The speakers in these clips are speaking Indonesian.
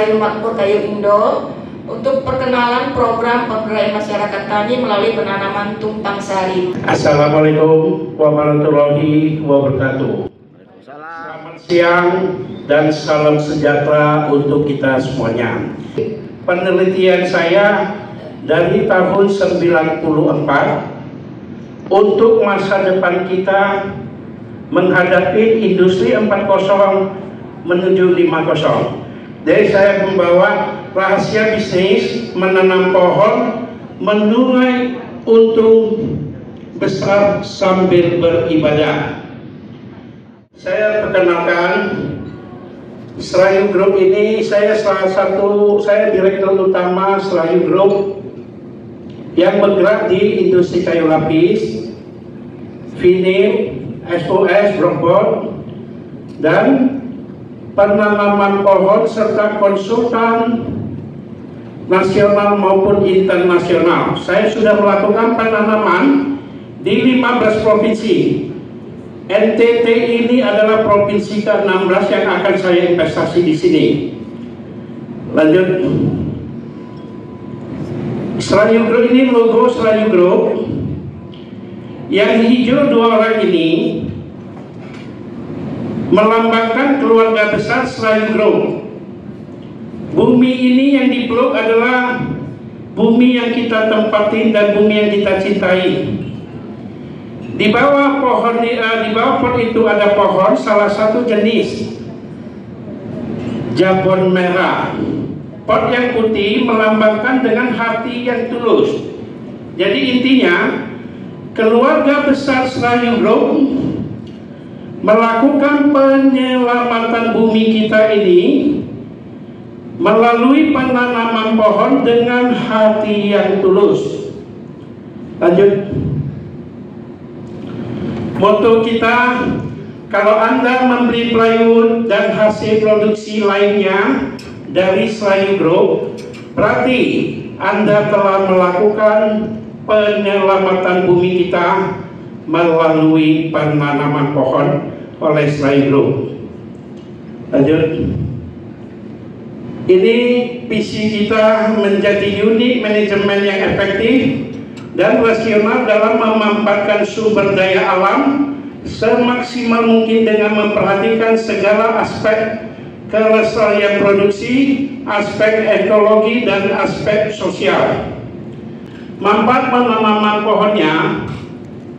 Kayu Makmur Kayu Indo untuk perkenalan program pemberdayaan masyarakat tani melalui penanaman tumpang sari. Assalamualaikum warahmatullahi wabarakatuh. Selamat siang dan salam sejahtera untuk kita semuanya. Penelitian saya dari tahun 94 untuk masa depan kita menghadapi industri 4.0 menuju 5.0. Jadi saya membawa rahasia bisnis menanam pohon menuai untung besar sambil beribadah. Saya perkenalkan Serayu Group ini, saya direktur utama Serayu Group yang bergerak di industri kayu lapis, vinil, SOS, Brompot, dan penanaman pohon serta konsultan nasional maupun internasional. Saya sudah melakukan penanaman di 15 provinsi. NTT ini adalah provinsi ke-16 yang akan saya investasi di sini. Lanjut. Serayu Group ini logo Serayu Group. Yang hijau dua orang ini melambangkan keluarga besar Serayu Group. Bumi ini yang dipeluk adalah bumi yang kita tempatin dan bumi yang kita cintai. Di bawah pohon, di bawah pot itu ada pohon salah satu jenis jabon merah. Pot yang putih melambangkan dengan hati yang tulus. Jadi intinya keluarga besar Serayu Group melakukan penyelamatan bumi kita ini melalui penanaman pohon dengan hati yang tulus. Lanjut. Moto kita, kalau Anda membeli plywood dan hasil produksi lainnya dari Serayu Group, berarti Anda telah melakukan penyelamatan bumi kita melalui penanaman pohon oleh Serayu Group. Lanjut. Ini visi kita menjadi unit manajemen yang efektif dan rasional dalam memanfaatkan sumber daya alam semaksimal mungkin dengan memperhatikan segala aspek kelestarian produksi, aspek ekologi, dan aspek sosial. Manfaat penanaman pohonnya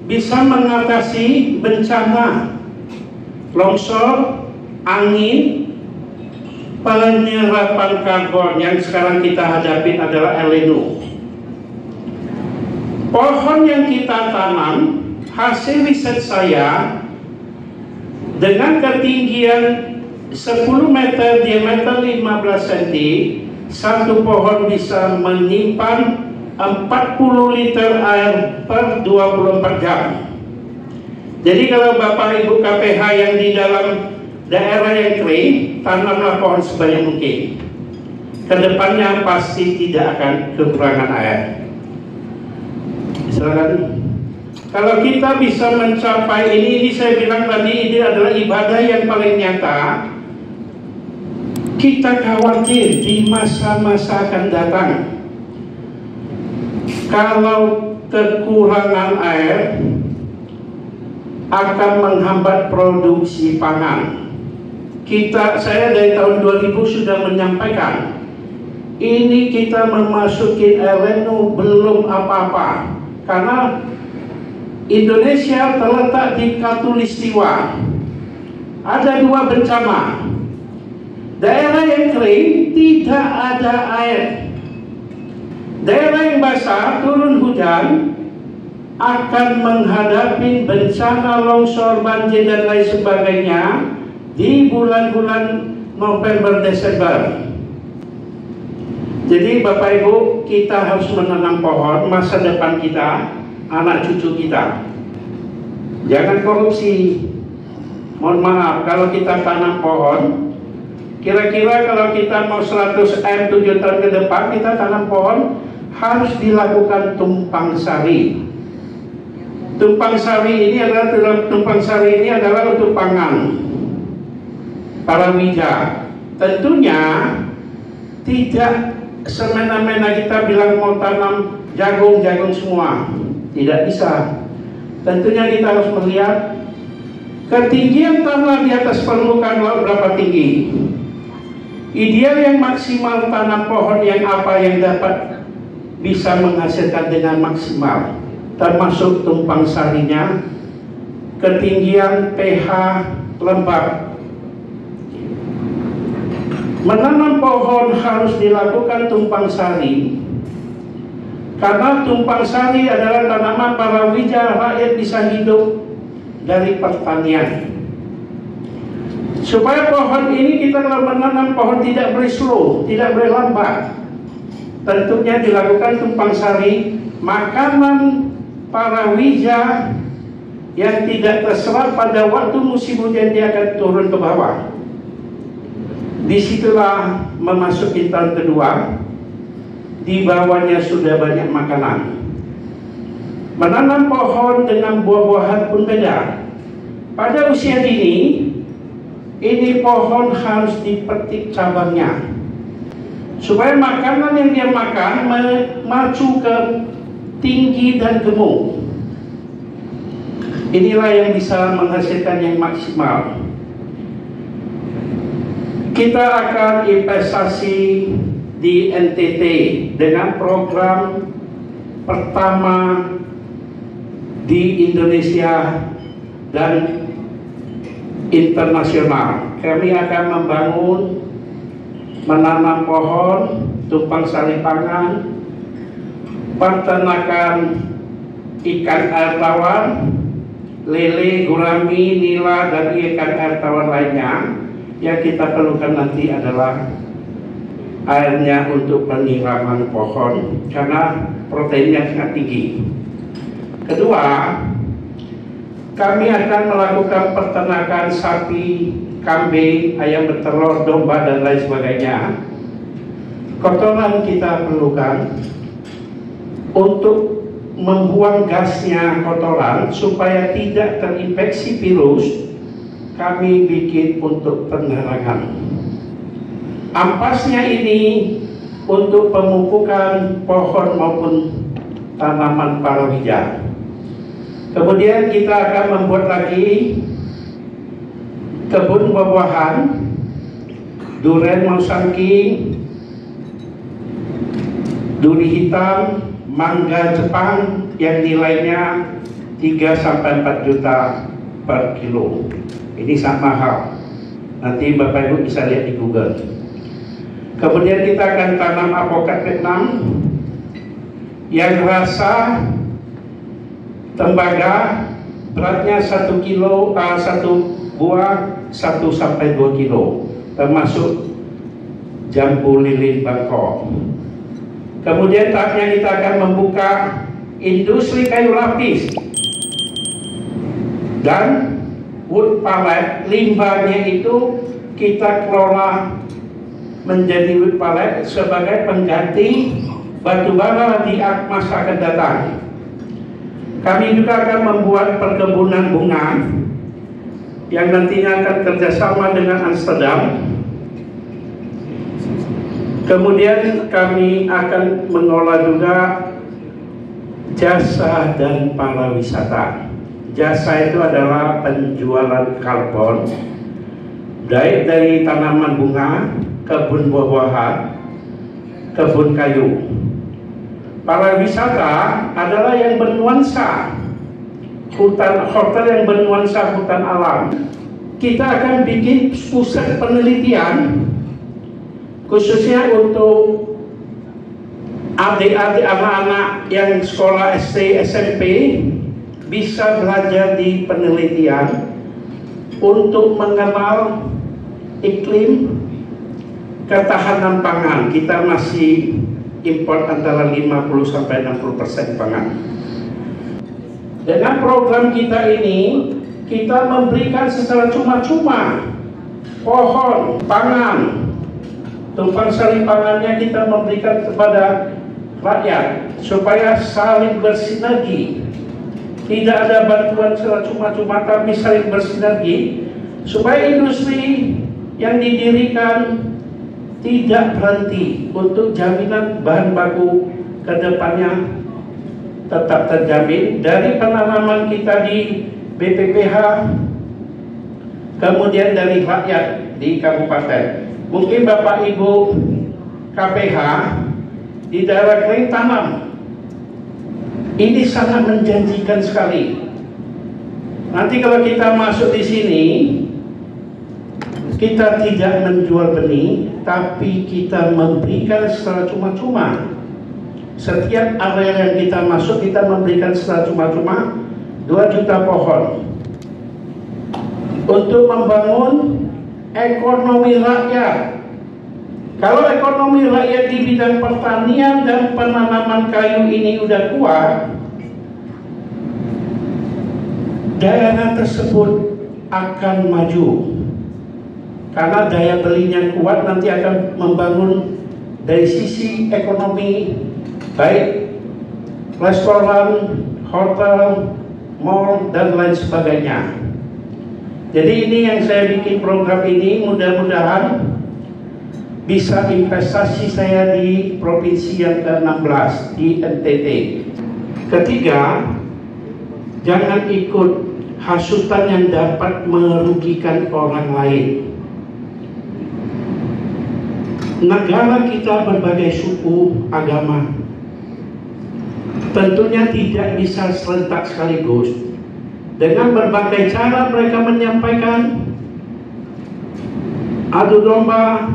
bisa mengatasi bencana, longsor, angin, penyerapan karbon yang sekarang kita hadapi adalah El Nino. Pohon yang kita tanam, hasil riset saya, dengan ketinggian 10 meter, diameter 15 cm, satu pohon bisa menyimpan 40 liter air per 24 jam. Jadi kalau Bapak Ibu KPH yang di dalam daerah yang kering, tanamlah pohon sebanyak mungkin. Kedepannya pasti tidak akan kekurangan air. Silakan. Kalau kita bisa mencapai ini saya bilang tadi, ini adalah ibadah yang paling nyata. Kita khawatir di masa-masa akan datang, kalau kekurangan air akan menghambat produksi pangan. Saya dari tahun 2000 sudah menyampaikan, ini kita memasuki El Nino belum apa-apa, karena Indonesia terletak di khatulistiwa. Ada dua bencana. Daerah yang kering tidak ada air. Daerah yang basah turun hujan akan menghadapi bencana longsor, banjir, dan lain sebagainya di bulan-bulan November, Desember. Jadi Bapak Ibu, kita harus menanam pohon, masa depan kita, anak cucu kita. Jangan korupsi. Mohon maaf, kalau kita tanam pohon, kira-kira kalau kita mau 100 M 7 tahun ke depan, kita tanam pohon, harus dilakukan tumpang sari. Tumpang sari ini adalah untuk pangan, palawija. Tentunya tidak semena-mena kita bilang mau tanam jagung semua. Tidak bisa. Tentunya kita harus melihat ketinggian tanah di atas permukaan laut berapa tinggi. Ideal yang maksimal tanam pohon yang apa yang dapat bisa menghasilkan dengan maksimal, termasuk tumpang sarinya, ketinggian pH lembab. Menanam pohon harus dilakukan tumpang sari, karena tumpang sari adalah tanaman palawija. Rakyat bisa hidup dari pertanian. Supaya pohon ini, kita kalau menanam pohon tidak boleh slow, tidak boleh lambat. Tentunya dilakukan tumpang sari, makanan palawija yang tidak terserap pada waktu musim hujan dia akan turun ke bawah. Disitulah memasuki tahun kedua, di bawahnya sudah banyak makanan. Menanam pohon dengan buah-buahan pun beda. Pada usia dini, ini pohon harus dipetik cabangnya, supaya makanan yang dia makan maju ke tinggi dan gemuk. Inilah yang bisa menghasilkan yang maksimal. Kita akan investasi di NTT dengan program pertama di Indonesia dan internasional. Kami akan membangun, menanam pohon, tumpang sari pangan, peternakan ikan air tawar, lele, gurami, nila, dan ikan air tawar lainnya. Yang kita perlukan nanti adalah airnya untuk penyiraman pohon, karena proteinnya sangat tinggi. Kedua, kami akan melakukan peternakan sapi, kambing, ayam bertelur, domba, dan lain sebagainya. Kotoran kita perlukan untuk membuang gasnya kotoran supaya tidak terinfeksi virus. Kami bikin untuk penerangan. Ampasnya ini untuk pemupukan pohon maupun tanaman palawija. Kemudian kita akan membuat lagi kebun buah-buahan, durian Mausangking, duri hitam, mangga Jepang yang nilainya 3-4 juta per kilo. Ini sangat mahal. Nanti Bapak Ibu bisa lihat di Google. Kemudian kita akan tanam apokat Vietnam yang rasa tembaga, beratnya 1 kilo, 1 buah 1-2 kilo, termasuk jambu lilin Bangkok. Kemudian tahapnya kita akan membuka industri kayu lapis dan wood pallet. Limbahnya itu kita kelola menjadi wood pallet sebagai pengganti batu bara di masa akan datang. Kami juga akan membuat perkebunan bunga yang nantinya akan kerjasama dengan Amsterdam. Kemudian kami akan mengelola juga jasa dan pariwisata. Jasa itu adalah penjualan karbon, baik dari tanaman bunga, kebun buah-buahan, kebun kayu. Pariwisata adalah yang bernuansa hutan, hotel yang bernuansa hutan alam. Kita akan bikin pusat penelitian khususnya untuk adik-adik anak-anak yang sekolah SD, SMP bisa belajar di penelitian untuk mengenal iklim, ketahanan pangan. Kita masih impor antara 50-60% pangan. Dengan program kita ini, kita memberikan secara cuma-cuma pohon, pangan, tumpang sari pangannya kita memberikan kepada rakyat supaya saling bersinergi. Tidak ada bantuan secara cuma-cuma, tapi saling bersinergi supaya industri yang didirikan tidak berhenti untuk jaminan bahan baku ke depannya tetap terjamin dari penanaman kita di BPPH, kemudian dari rakyat di kabupaten. Mungkin Bapak Ibu KPH di daerah kering tanam ini sangat menjanjikan sekali. Nanti kalau kita masuk di sini, kita tidak menjual benih, tapi kita memberikan secara cuma-cuma. Setiap area yang kita masuk, kita memberikan secara cuma-cuma 2 juta pohon untuk membangun ekonomi rakyat. Kalau ekonomi rakyat di bidang pertanian dan penanaman kayu ini udah kuat, daerah tersebut akan maju. Karena daya belinya kuat, nanti akan membangun dari sisi ekonomi, baik restoran, hotel, mall, dan lain sebagainya. Jadi ini yang saya bikin program ini, mudah-mudahan bisa investasi saya di provinsi yang ke-16 di NTT. Ketiga, jangan ikut hasutan yang dapat merugikan orang lain. Negara kita berbagai suku, agama, tentunya tidak bisa serentak sekaligus. Dengan berbagai cara mereka menyampaikan adu domba,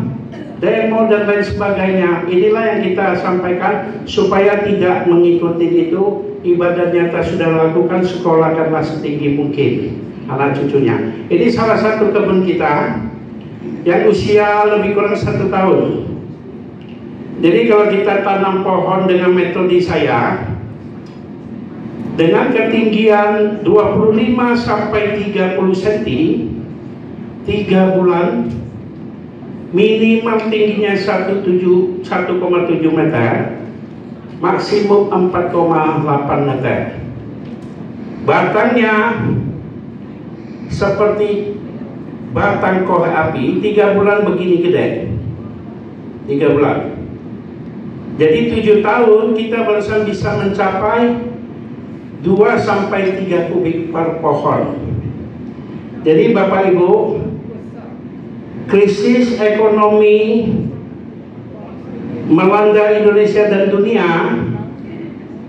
demo, dan lain sebagainya. Inilah yang kita sampaikan supaya tidak mengikuti itu. Ibadah nyata sudah lakukan, sekolahkanlah setinggi mungkin anak cucunya. Ini salah satu kebun kita yang usia lebih kurang 1 tahun. Jadi kalau kita tanam pohon dengan metode saya, dengan ketinggian 25 sampai 30 cm, 3 bulan, minimal tingginya 1,7 meter, maksimum 4,8 meter. Batangnya seperti batang korek api, 3 bulan begini gede. 3 bulan. Jadi 7 tahun kita barusan bisa mencapai 2 sampai 3 kubik per pohon. Jadi Bapak Ibu, krisis ekonomi melanda Indonesia dan dunia,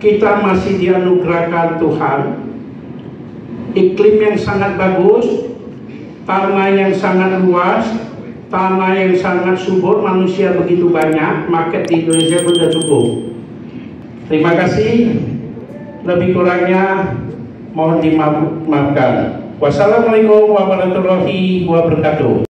kita masih dianugerahkan Tuhan iklim yang sangat bagus, tanah yang sangat luas, tanah yang sangat subur, manusia begitu banyak, market di Indonesia sudah cukup. Terima kasih, lebih kurangnya mohon dimaafkan. Wassalamualaikum warahmatullahi wabarakatuh.